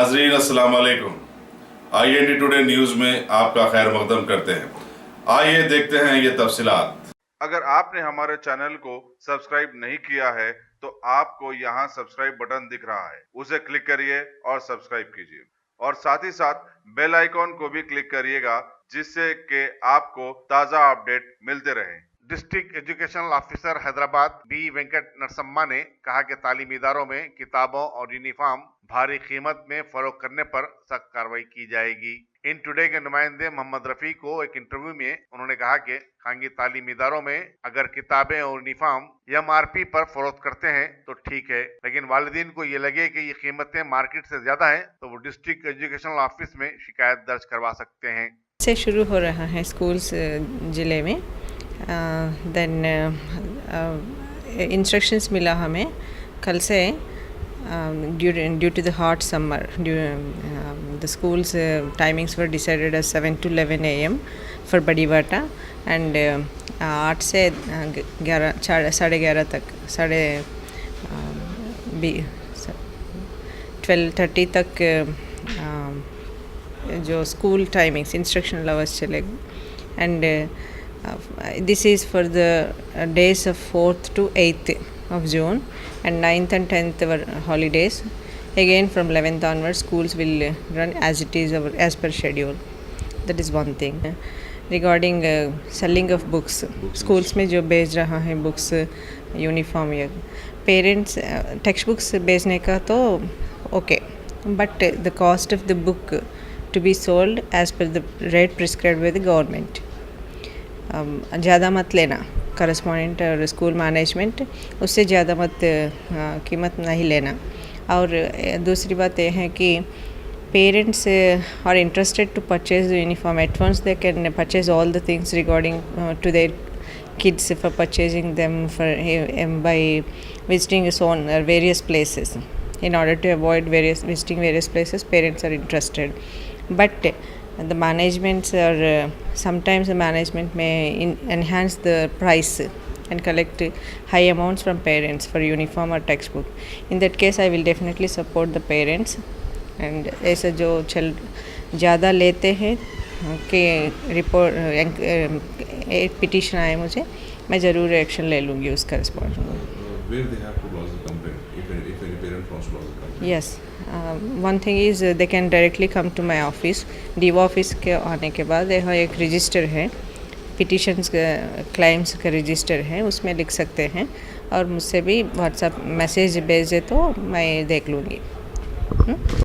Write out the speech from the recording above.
नाजरीन अस्सलाम वालेकुम। IND टुडे न्यूज़ में आपका खैर मकदम करते हैं। आइए देखते हैं ये तफसीलात। अगर आपने हमारे चैनल को सब्सक्राइब नहीं किया है तो आपको यहाँ सब्सक्राइब बटन दिख रहा है, उसे क्लिक करिए और सब्सक्राइब कीजिए और साथ ही साथ बेल आइकॉन को भी क्लिक करिएगा जिससे कि आपको ताज़ा अपडेट मिलते रहें। District educational officer Hyderabad B Venkat Narsamma ने कहा कि तालीमी इदारों में किताबों और यूनिफॉर्म भारी कीमत में फरोख्त करने पर सख्त कार्रवाई की जाएगी। इन टुडे के नुमाइंदे मोहम्मद रफी को एक इंटरव्यू में उन्होंने कहा कि खानगी तालीमी इदारों में अगर किताबें और यूनिफॉर्म MRP पर फरोख्त करते हैं तो ठीक है, लेकिन वालिदीन को ये लगे कि ये कीमतें मार्केट से ज्यादा हैं तो वो डिस्ट्रिक्ट एजुकेशनल ऑफिस में शिकायत दर्ज करवा सकते हैं। से शुरू हो रहा है स्कूल्स ज़िले में। देन इंस्ट्रक्शंस मिला हमें कल से due to the hot summer the schools timings were decided as 7 to 11 a.m. for Badi Bata and 8 से 11:30 तक 12:30 तक जो स्कूल टाइमिंग्स इंस्ट्रक्शनल आवर्स चलेगा and this is for the days of 4th to 8th of June and 9th and 10th were holidays. Again from 11th onwards schools will run as it is as per schedule. That is one thing. Regarding selling of books, schools में जो बेच रहा है books uniform या parents text books बेचने का तो okay, but the cost of the book to be sold as per the rate prescribed by the government. ज़्यादा मत लेना, करस्पॉन्डेंट और स्कूल मैनेजमेंट उससे ज़्यादा मत कीमत नहीं लेना। और दूसरी बात यह है कि parents are interested to purchase the uniform at once they can purchase all the things regarding to their kids for purchasing them for by visiting his own various places. In order to avoid visiting various places, parents are interested, but the managements are sometimes the management may enhance the price and collect high amounts from parents for uniform or textbook. In that case I will definitely support the parents, and ऐसा जो ज़्यादा लेते हैं कि report एक petition आए मुझे, मैं ज़रूर एक्शन ले लूँगी उसका response. Where they have to lodge the complaint if any parent wants to lodge the complaint? Yes, one thing is they can directly come to my office. DO office के आने के बाद यहाँ एक रजिस्टर है, पिटीशंस क्लेम्स का register है, उसमें लिख सकते हैं और मुझसे भी व्हाट्सएप मैसेज भेजे तो मैं देख लूँगी।